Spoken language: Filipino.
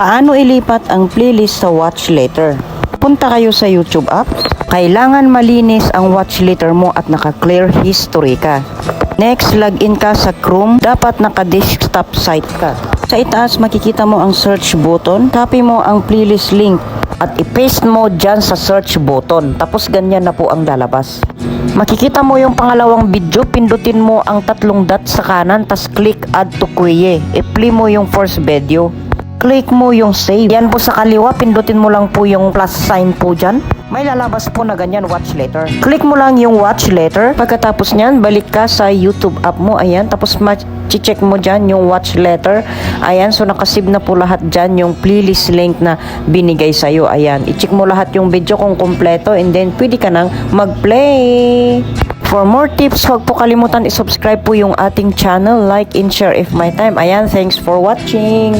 Paano ilipat ang playlist sa watch later? Punta kayo sa YouTube app. Kailangan malinis ang watch later mo at naka-clear history ka. Next, login ka sa Chrome. Dapat naka-desktop site ka. Sa itaas, makikita mo ang search button. Copy mo ang playlist link at i-paste mo dyan sa search button. Tapos ganyan na po ang lalabas. Makikita mo yung pangalawang video, pindutin mo ang 3 dots sa kanan, tas click add to queue. I-play mo yung first video. Click mo yung save. Yan po sa kaliwa, pindutin mo lang po yung plus sign po dyan. May lalabas po na ganyan, watch later. Click mo lang yung watch later. Pagkatapos nyan, balik ka sa YouTube app mo. Ayan, tapos check mo dyan yung watch later. Ayan, so nakasave na po lahat dyan yung playlist link na binigay sa'yo. Ayan, i-check mo lahat yung video kung kompleto and then pwede ka nang mag-play. For more tips, huwag po kalimutan i-subscribe po yung ating channel, like and share if my time. Ayan, thanks for watching.